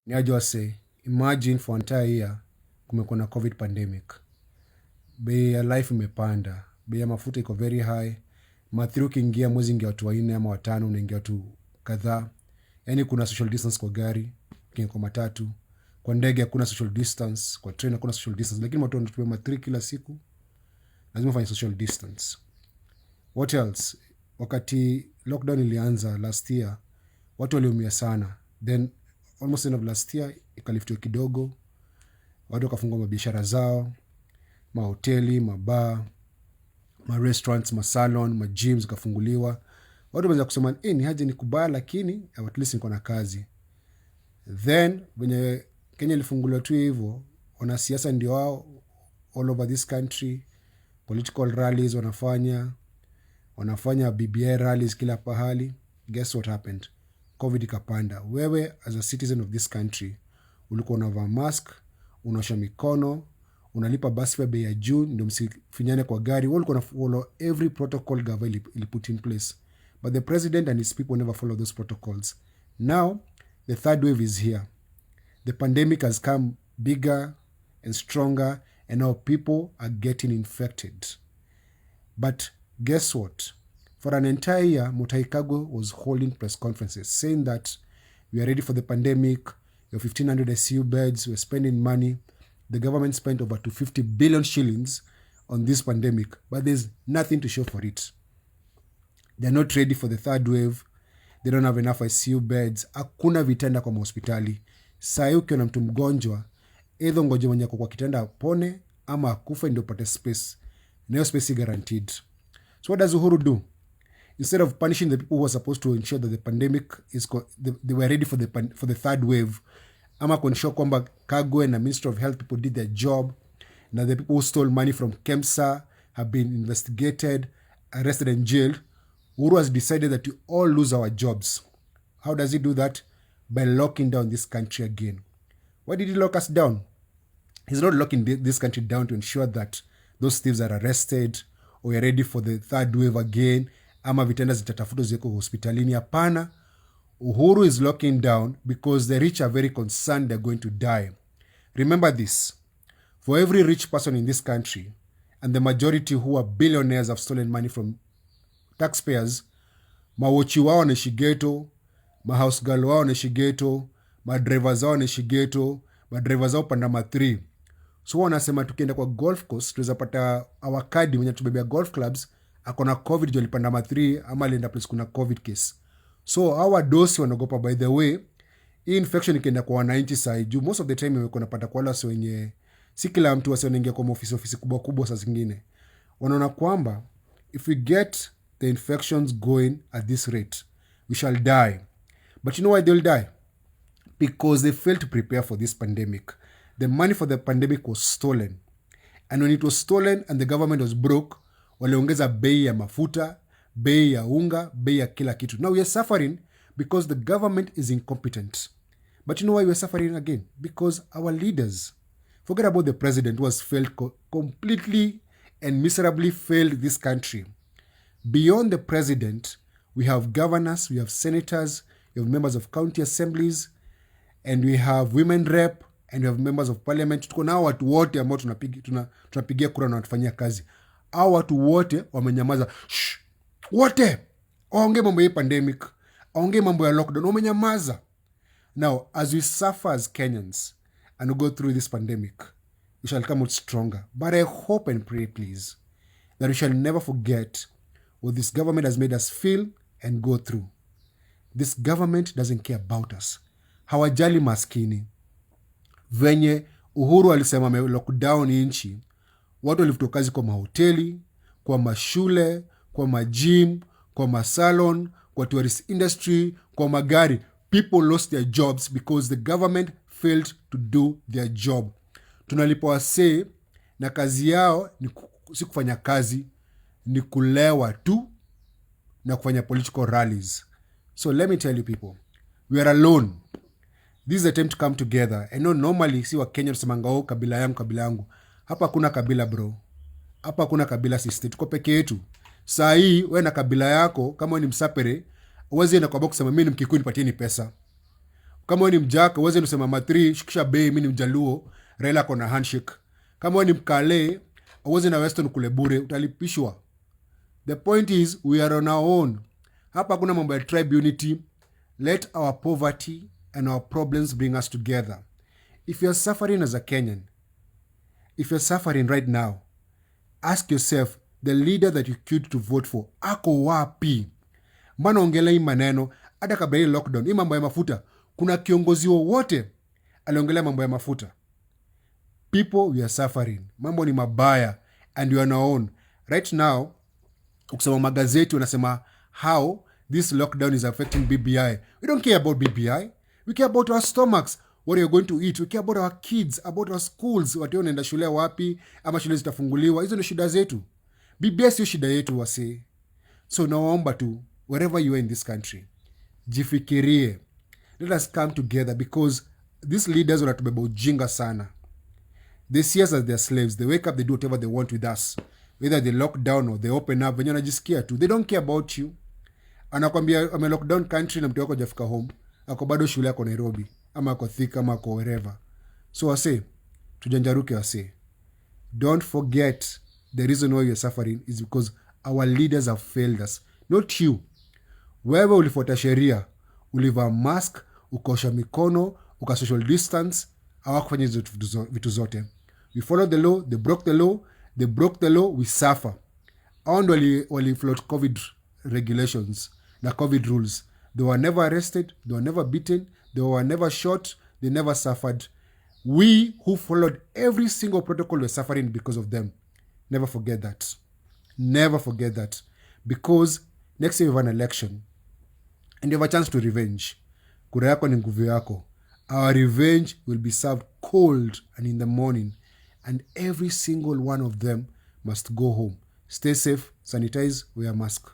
Niajua say, imagine for entire year kumekuwa na COVID pandemic. Bei ya life imepanda, bei ya mafuta iko very high. Mathiri ukiingia mwezi ingia watu 4 ama 5, unaingia watu kadhaa. Yani kuna social distance kwa gari, kwa matatu. Kwa ndege hakuna social distance, kwa train hakuna social distance. Lakini watu wanatumia mathiri kila siku, lazima ufanye social distance. What else? Wakati lockdown ilianza last year, watu waliumia sana. Then almost end of last year ikaliftiwa kidogo, watu wakafungua mabiashara zao, mahoteli, mabar, restaurants, salon, gyms kafunguliwa. Watu wameanza kusema ni haje ni kubaya, lakini at least niko na kazi. Then wenye Kenya ilifunguliwa tu hivyo, wanasiasa ndio wao all over this country, political rallies wanafanya BBI rallies kila pahali. Guess what happened? COVID ikapanda. Wewe as a citizen of this country ulikuwa unavaa mask, unaosha mikono, unalipa bus fare bei ya juu ndio msifinyane kwa gari. Wewe ulikuwa follow every protocol government ili put in place. But the president and his people never follow those protocols. Now the third wave is here. The pandemic has come bigger and stronger, and now people are getting infected. But guess what? For an entire year, Mutahi Kagwe was holding press conferences saying that we are ready for the pandemic, we have 1,500 ICU beds, we're spending money. The government spent over 250 billion shillings on this pandemic, but there's nothing to show for it. They're not ready for the third wave. They don't have enough ICU beds. Hakuna vitanda kwa hospitali. Saa hii ukiona mtu mgonjwa, either ngoje mwenye kwa kitanda apone ama akufe ndio upate space. No space guaranteed. So what does Uhuru do? Instead of punishing the people who were supposed to ensure that the pandemic they were ready for the third wave, ama kuensure kwamba Kagwe and the Ministry of Health people did their job, now the people who stole money from KEMSA have been investigated, arrested and jailed, Uhuru has decided that we all lose our jobs. How does he do that? By locking down this country again. Why did he lock us down? He's not locking this country down to ensure that those thieves are arrested or we are ready for the third wave again, ama vitenda zitatafutwa ziko hospitalini. Hapana. Uhuru is locking down because the rich are very concerned they're going to die. Remember this. For every rich person in this country, and the majority who are billionaires have stolen money from taxpayers, mawochi wao wanaishi ghetto, mahouse girl wao wanaishi ghetto, madrivers wao wanaishi ghetto, madrivers wao panda ma3. So wanasema tukienda kwa golf course tuweza pata awakadi mwenye tubebea golf clubs akona COVID jo alipanda ma3 ama alienda place kuna COVID case. So hawa dosi wanagopa. By the way, hii infection ikienda kwa wananchi saa juu most of the time imekuwa napata kwa wale wenye si kila mtu wanaingia kwa ofisi kubwa kubwa. Saa zingine wanaona kwamba if we get the infections going at this rate we shall die. But you know why they'll die? Because they failed to prepare for this pandemic. The money for the pandemic was stolen. And when it was stolen and the government was broke, waliongeza bei ya mafuta, bei ya unga, bei ya kila kitu. Now we are suffering because the government is incompetent. But you know why we are suffering again? Because our leaders, forget about the president who has failed completely and miserably failed this country. Beyond the president, we have governors, we have senators, we have members of county assemblies, and we have women rep, and we have members of parliament. Tuko na watu wote ambao tunapigia kura na watufanyia kazi. Hao watu wote wamenyamaza. Wote waongee mambo ya pandemic, waongee mambo ya lockdown, wamenyamaza. Now, as we suffer as Kenyans and we go through this pandemic, we shall come out stronger. But I hope and pray, please, that we shall never forget what this government has made us feel and go through. This government doesn't care about us. Hawajali maskini. Venye Uhuru alisema me lockdown nchi, watu walifuta kazi kwa mahoteli, kwa mashule, kwa magym, kwa masalon, kwa tourist industry, kwa magari. People lost their jobs because the government failed to do their job. Tunalipa wasee na kazi yao si kufanya kazi, ni kulewa tu na kufanya political rallies. So let me tell you people, we are alone. This is a time to come together. I know normally si wa Kenya tusemanga kabila yangu. Hapa kuna kabila bro. Hapa kuna kabila sister. Tuko peke yetu. Saa hii wewe na kabila yako kama ni Msapere, uweze enda kwa box kusema mimi ni Mkikuyu nipatie ni pesa. Kama wewe ni mjaka uweze kusema matri shukisha bei, mimi ni mjaluo, Raila kona handshake. Kama wewe ni mkale uweze na Western kule bure, utalipishwa. The point is we are on our own. Hapa kuna mambo ya tribe unity. Let our poverty and our problems bring us together. If you're suffering as a Kenyan, if you're suffering right now, ask yourself, the leader that you queued to vote for, ako wapi? Mbona ongela hii maneno, hata kabla hii lockdown, hii mambo ya mafuta, kuna kiongozi wowote aliongelea mambo ya mafuta? People, we are suffering. Mambo ni mabaya and we are on our own. Right now, ukisoma magazeti wanasema how this lockdown is affecting BBI. We don't care about BBI. We care about our stomachs, what you're going to eat. We care about our kids, about our schools, watu wanaenda shule wapi, ama shule zitafunguliwa. Hizo ni shida zetu. BBI sio shida yetu wase. So naomba tu, wherever you are in this country, jifikirie. Let us come together because these leaders wanatubeba ujinga sana. They see us as their slaves. They wake up, they do whatever they want with us. Whether they lock down or they open up, wenye wanajisikia tu. They don't care about you. Anakwambia ame lockdown country na mtu wako hajafika home. Ako bado shule yako Nairobi. Ama ako Thika, ama ako wherever. So wase, tujanjaruke wase. Don't forget the reason why you're suffering is because our leaders have failed us. Not you. Wewe ulifuata sheria, ulivaa mask, ukosha mikono, uka social distance, hawakufanya hizo vitu zote. We followed the law, they broke the law, they broke the law, we suffer. Hao ndo wali float COVID regulations na COVID rules. They were never arrested, they were never beaten, they were never shot, they never suffered. We who followed every single protocol were suffering because of them. Never forget that. Never forget that. Because next year we have an election and you have a chance to revenge. Kura yako ni nguvu yako. Our revenge will be served cold and in the morning. And every single one of them must go home. Stay safe, sanitize, wear a mask.